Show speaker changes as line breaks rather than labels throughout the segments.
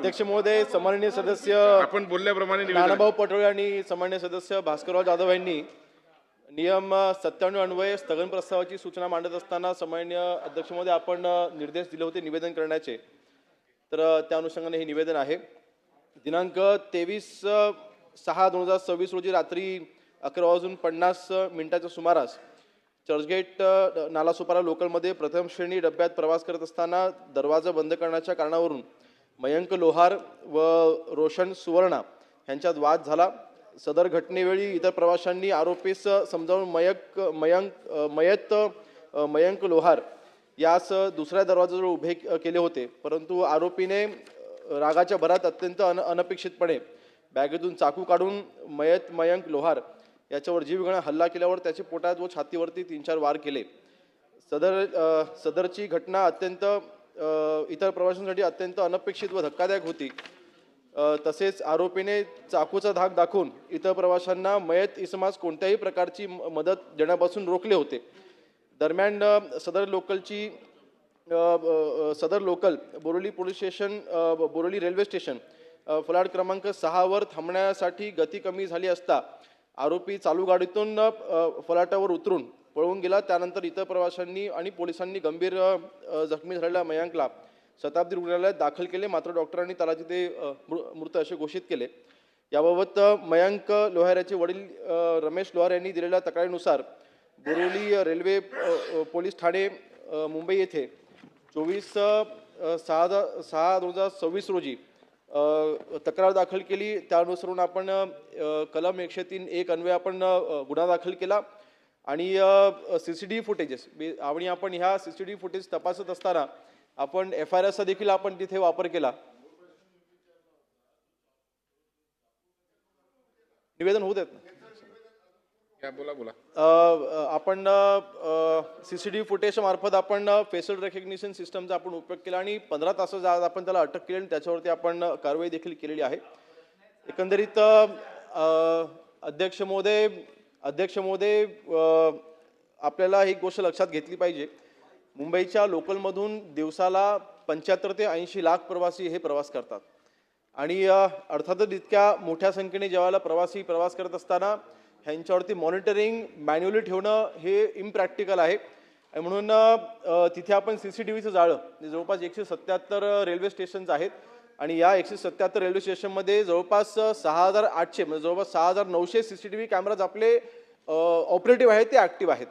अध्यक्ष महोदय, सन्माननीय सदस्य
आपण बोलल्याप्रमाणे निवेदन
नानाभाऊ पटोळे आणि सन्माननीय सदस्य भास्करराव जाधव यांनी नियम 97 अन्वये स्थगन प्रस्तावाची सूचना मांडत असताना सन्माननीय अध्यक्ष महोदय आपण निर्देश दिले होते निवेदन करण्याचे, तर त्या अनुषंगाने हे निवेदन आहे. दिनांक 23/6/2026 रोजी रात्री 11:50 सुमारास चर्चगेट नालासोपारा लोकलमध्ये प्रथम श्रेणी डब्यात प्रवास करत असताना दरवाजा बंद करण्याच्या कारणावरून मयंक लोहार व रोशन सुवर्णा यांच्यात वाद झाला. सदर घटनेवेळी इतर प्रवाशांनी आरोपीस समजावून मयंक लोहार यास दुसऱ्या दरवाजाजवळ उभे केले होते, परंतु आरोपीने रागाच्या भरात अत्यंत अनपेक्षितपणे बॅगेतून चाकू काढून मयंक लोहार याच्यावर जीवघेणा हल्ला केल्यावर त्याच्या पोटात व छातीवरती 3-4 वार केले. सदरची घटना अत्यंत इतर प्रवाशांसाठी अत्यंत अनपेक्षित व धक्कादायक होती. तसेच आरोपीने चाकूचा धाक दाखवून इतर प्रवाशांना मयत इसमास कोणत्याही प्रकारची मदत देण्यापासून रोखले होते. दरम्यान सदर local Borivali police station Borivali railway station फलाट क्रमांक 6 वर थांबण्यासाठी गती कमी झाली असता आरोपी चालू गाडीतून फलाटावर उतरून पळून गेला. त्यानंतर इतर प्रवाशांनी आणि पोलिसांनी गंभीर जखमी झालेल्या मयंकला शताब्दी रुग्णालयात दाखल केले, मात्र डॉक्टरांनी त्याला तिथे मृत असे घोषित केले. याबाबत मयंक लोहार याचे वडील रमेश लोहार यांनी दिलेल्या तक्रारीनुसार बोरिवली रेल्वे पोलीस ठाणे मुंबई येथे 24/6/2026 रोजी तक्रार दाखल केली. त्यानुसारून आपण कलम 103(1) अन्वये आपण गुन्हा दाखल केला आणि CCTV फुटेजेस आणि आपण ह्या CCTV फुटेज तपासत असताना आपण FIR चा देखील आपण तिथे वापर केला. निवेदन होत आहेत ना,
बोला.
आपण CCTV फुटेज मार्फत आपण फेशियल रेकग्निशन सिस्टमचा आपण उपयोग केला आणि 15 तासाच्या आत आपण त्याला अटक केली आणि त्याच्यावरती आपण कारवाई देखील केलेली आहे. एकंदरीत अध्यक्ष महोदय आपल्याला एक गोष्ट लक्षात घेतली पाहिजे. मुंबईच्या लोकलमधून दिवसाला 75 ते 80 लाख प्रवासी हे प्रवास करतात आणि अर्थातच इतक्या मोठ्या संख्येने जेव्हा प्रवासी प्रवास करत असताना ह्यांच्यावरती मॉनिटरिंग मॅन्युअली ठेवणं हे इम्प्रॅक्टिकल आहे. म्हणून तिथे आपण CCTVचं जाळं जवळपास 177 रेल्वे स्टेशन्स आहेत आणि या 177 रेल्वे स्टेशनमध्ये जवळपास 6800 म्हणजे जवळपास 6900 CCTV कॅमेराज आपले ऑपरेटिव्ह आहेत, ते ॲक्टिव्ह आहेत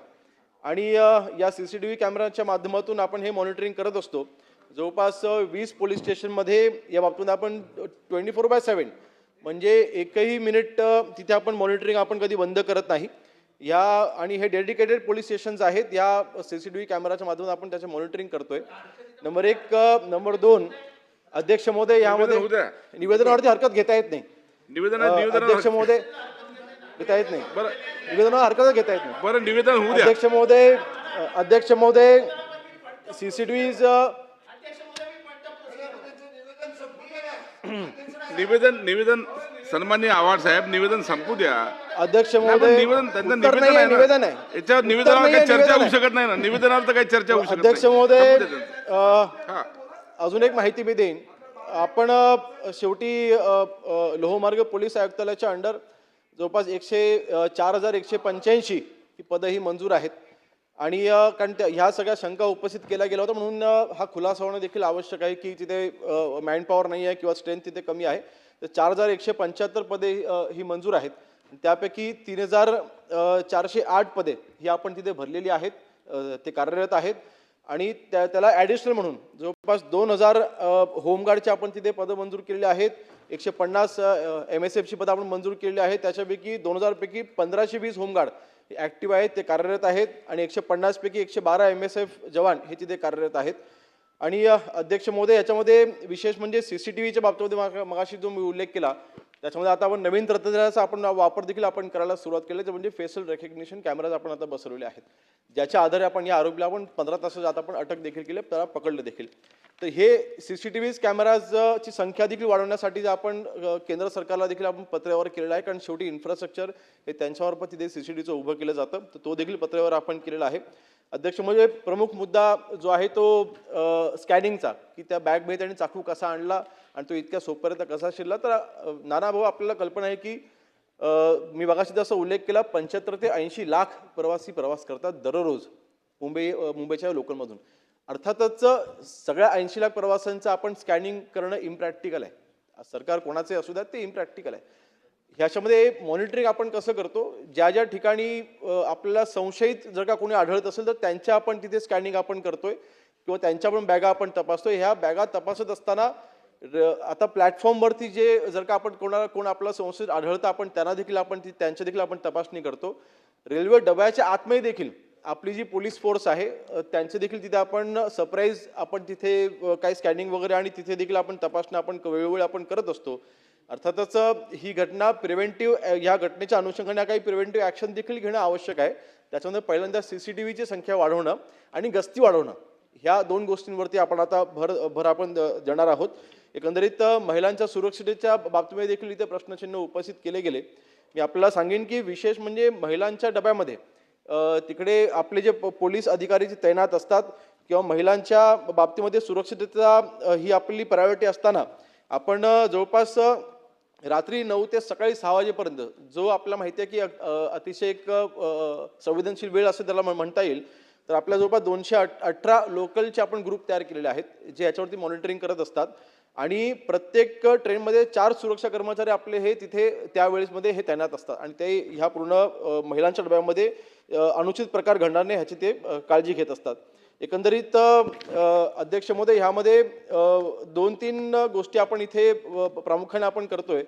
आणि या CCTV कॅमेराच्या माध्यमातून आपण हे मॉनिटरिंग करत असतो. जवळपास 20 पोलीस स्टेशनमध्ये या बाबतीत आपण 24/7 म्हणजे एकही मिनिट तिथे आपण मॉनिटरिंग आपण कधी बंद करत नाही. या आणि हे डेडिकेटेड पोलीस स्टेशन्स आहेत, या CCTV कॅमेराच्या माध्यमातून आपण त्याचे मॉनिटरिंग करतोय. नंबर 1. नंबर 2, अध्यक्ष महोदय यामध्ये निवेदनावरती हरकत घेता येत नाही. अध्यक्ष महोदय घेता येत नाही.
बरं,
निवेदनावर हरकत घेता येत नाही.
बरं, निवेदन होऊ द्या.
अध्यक्ष महोदय CCTVज
निवेदन सन्माननीय आव्हाड साहेब, निवेदन संपू द्या.
अध्यक्ष महोदय निवेदन आहे.
याच्यावर निवेदनावर काही चर्चा होऊ शकत नाही ना. निवेदनावर तर काही चर्चा होऊ शकत नाही.
अध्यक्ष महोदय अजून एक माहिती मी देईन. आपण शेवटी लोहमार्ग पोलीस आयुक्तालयाच्या अंडर जवळपास 4,185 ही पदं ही मंजूर आहेत आणि कारण ह्या सगळ्या शंका उपस्थित केल्या गेल्या होत्या, म्हणून हा खुलासा होणं देखील आवश्यक आहे की तिथे मॅनपॉवर नाही आहे किंवा स्ट्रेंथ तिथे कमी आहे. तर 4,175 पदे ही मंजूर आहेत. त्यापैकी 3,408 पदे ही आपण तिथे भरलेली आहेत, ते कार्यरत आहेत आणि त्याला ॲडिशनल म्हणून जवळपास 2,000 होमगार्डचे आपण तिथे पदं मंजूर केलेली आहेत. 150 MSFची पदं आपण मंजूर केलेली आहेत. त्याच्यापैकी 2,000 पैकी 1,520 होमगार्ड ॲक्टिव्ह आहेत, ते कार्यरत आहेत आणि 150 पैकी 112 MSF जवान हे तिथे कार्यरत आहेत. आणि अध्यक्ष महोदय याच्यामध्ये विशेष म्हणजे CCTVच्या बाबतीमध्ये मगाशी जो मी उल्लेख केला त्याच्यामध्ये आता आपण नवीन तंत्रज्ञानाचा आपण वापर देखील आपण करायला सुरुवात केली, ते म्हणजे फेशियल रेकग्निशन कॅमेराज आपण आता बसवलेले आहेत, ज्याच्या आधारे आपण या आरोपीला आपण 15 तासाच्या आत आपण अटक देखील केली, त्याला पकडलं देखील. तर हे CCTV कॅमेराजची संख्या देखील वाढवण्यासाठी आपण केंद्र सरकारला देखील आपण पत्रावर केलेलं आहे, कारण शेवटी इन्फ्रास्ट्रक्चर हे त्यांच्यावर पण तिथे CCTVचं उभं केलं जातं, तर तो देखील पत्रावर आपण केलेला आहे. अध्यक्ष म्हणजे प्रमुख मुद्दा जो आहे तो स्कॅनिंगचा, की त्या बॅगमध्ये त्यांनी चाकू कसा आणला आणि तो इतक्या सोपपर्यंत कसा शिरला. तर नाना भाऊ, आपल्याला कल्पना आहे की मी मगाशी जसा उल्लेख केला, 75 ते 80 लाख प्रवासी प्रवास करतात दररोज मुंबईच्या लोकलमधून. अर्थातच सगळ्या 80 लाख प्रवाशांचं आपण स्कॅनिंग करणं इम्प्रॅक्टिकल आहे. सरकार कोणाचे असू द्यात, ते इम्प्रॅक्टिकल आहे. ह्याच्यामध्ये मॉनिटरिंग आपण कसं करतो, ज्या ज्या ठिकाणी आपल्याला संशयित जर का कोणी आढळत असेल तर त्यांच्या आपण तिथे स्कॅनिंग आपण करतोय किंवा त्यांच्या पण बॅगा आपण तपासतोय. ह्या बॅगा तपासत असताना आता प्लॅटफॉर्मवरती जे जर का आपण कोण आपला संशयित आढळतं, आपण त्यांना देखील आपण त्यांच्या देखील आपण तपासणी करतो. रेल्वे डब्याच्या आतमध्ये देखील आपली जी पोलीस फोर्स आहे त्यांचे देखील तिथे आपण सरप्राईज आपण तिथे काही स्कॅनिंग वगैरे आणि तिथे देखील आपण तपासणं आपण वेळोवेळी आपण करत असतो. अर्थातच ही घटना प्रिव्हेंटिव्ह, या घटनेच्या अनुषंगाने काही प्रिव्हेंटिव्ह ॲक्शन देखील घेणं आवश्यक आहे. त्याच्यामध्ये पहिल्यांदा CCTVची संख्या वाढवणं आणि गस्ती वाढवणं, ह्या 2 गोष्टींवरती आपण आता भर आपण देणार आहोत. एकंदरीत महिलांच्या सुरक्षिततेच्या बाबतीमध्ये देखील इथे प्रश्नचिन्ह उपस्थित केले गेले. मी आपल्याला सांगेन की विशेष म्हणजे महिलांच्या डब्यामध्ये तिकडे आपले जे पोलीस अधिकारी जे तैनात असतात किंवा महिलांच्या बाबतीमध्ये सुरक्षितता ही आपली प्रायोरिटी असताना आपण जवळपास रात्री 9 ते सकाळी 6 वाजेपर्यंत, जो आपल्याला माहिती आहे की अतिशय एक संवेदनशील वेळ असं त्याला म्हणता येईल, तर आपल्या जवळपास 218 लोकलचे आपण ग्रुप तयार केलेले आहेत जे याच्यावरती मॉनिटरिंग करत असतात. आणि प्रत्येक ट्रेनमध्ये 4 सुरक्षा कर्मचारी आपले हे तिथे त्यावेळेसमध्ये हे तैनात असतात आणि ते ह्या पूर्ण महिलांच्या डब्यामध्ये अनुचित प्रकार घडणार नाही ह्याची ते काळजी घेत असतात. एकंदरीत अध्यक्ष महोदय, ह्यामध्ये 2-3 गोष्टी आपण इथे प्रामुख्याने आपण करतोय.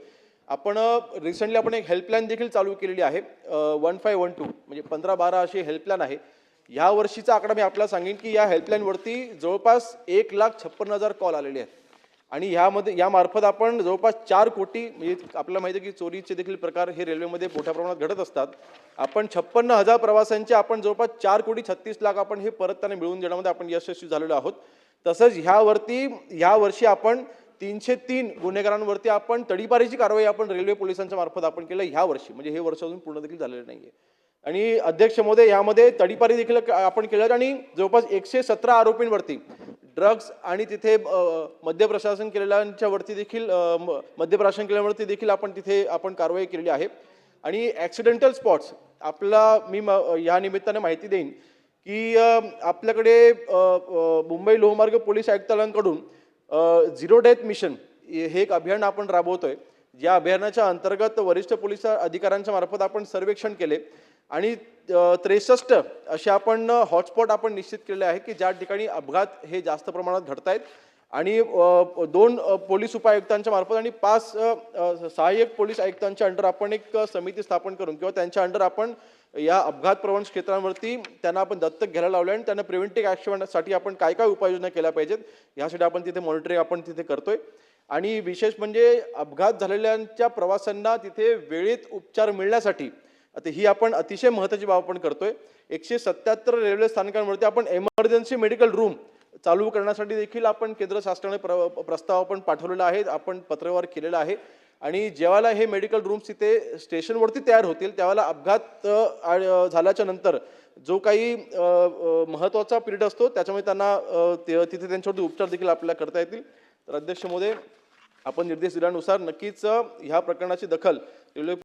आपण रिसेंटली आपण एक हेल्पलाईन देखील चालू केलेली आहे, 1512 म्हणजे 1512 अशी हेल्पलाईन आहे. ह्या वर्षीचा आकडा मी आपल्याला सांगेन की या हेल्पलाईनवरती जवळपास 1,56,000 कॉल आलेले आहेत आणि यामार्फत आपण जवळपास 4 कोटी, म्हणजे आपल्याला माहिती आहे की चोरीचे देखील प्रकार हे रेल्वेमध्ये मोठ्या प्रमाणात घडत असतात. आपण 56,000 प्रवाशांचे आपण जवळपास 4,36,00,000 आपण हे परत त्यांना मिळवून देण्यामध्ये आपण यशस्वी झालेलो आहोत. तसंच ह्या वर्षी आपण 303 गुन्हेगारांवरती आपण तडीपारीची कारवाई आपण रेल्वे पोलिसांच्या मार्फत आपण केलं ह्या वर्षी, म्हणजे हे वर्ष अजून पूर्ण देखील झालेलं नाहीये. आणि अध्यक्ष महोदय, यामध्ये तडीपारी देखील आपण केलं आणि जवळपास 117 आरोपींवरती ड्रग्ज आणि तिथे मद्यप्रशासन केलेल्यांच्या देखील मद्यप्राशन देखील आपण तिथे आपण कारवाई केलेली आहे. आणि ॲक्सिडेंटल स्पॉट्स मी या निमित्ताने माहिती देईन की आपल्याकडे मुंबई लोहमार्ग पोलीस आयुक्तालयाकडून 0 डेथ मिशन हे एक अभियान आपण राबवतोय. या अभियानाच्या अंतर्गत वरिष्ठ पोलीस अधिकाऱ्यांच्या मार्फत आपण सर्वेक्षण केले आणि 63 असे आपण हॉटस्पॉट आपण निश्चित केलेले आहे की ज्या ठिकाणी अपघात हे जास्त प्रमाणात घडत आहेत. आणि 2 पोलीस उपायुक्तांच्या मार्फत आणि 5 सहाय्यक पोलीस आयुक्तांच्या अंडर आपण एक समिती स्थापन करून किंवा त्यांच्या अंडर आपण या अपघात प्रवण क्षेत्रांवरती त्यांना आपण दत्तक घ्यायला लावलं आणि त्यांना प्रिव्हेंटिव्ह ॲक्शनसाठी आपण काय काय उपाययोजना केल्या पाहिजेत यासाठी आपण तिथे मॉनिटरिंग आपण तिथे करतोय. आणि विशेष म्हणजे अपघात झालेल्यांच्या प्रवाशांना तिथे वेळेत उपचार मिळण्यासाठी आता ही आपण अतिशय महत्त्वाची बाब आपण करतोय. 177 रेल्वे स्थानकांवरती आपण एमर्जन्सी मेडिकल रूम चालू करण्यासाठी देखील आपण केंद्र शासनाने प्रस्ताव आपण पाठवलेला आहे, आपण पत्रव्यवहार केलेला आहे. आणि जेव्हा हे मेडिकल रूम्स तिथे स्टेशनवरती तयार होतील त्यावेळेला अपघात झाल्याच्या नंतर जो काही महत्त्वाचा पिरियड असतो त्याच्यामुळे त्यांना तिथे त्यांच्यावरती उपचार देखील आपल्याला करता येतील. तर अध्यक्ष महोदय, आपण निर्देश दिल्यानुसार नक्कीच ह्या प्रकरणाची दखल रेल्वे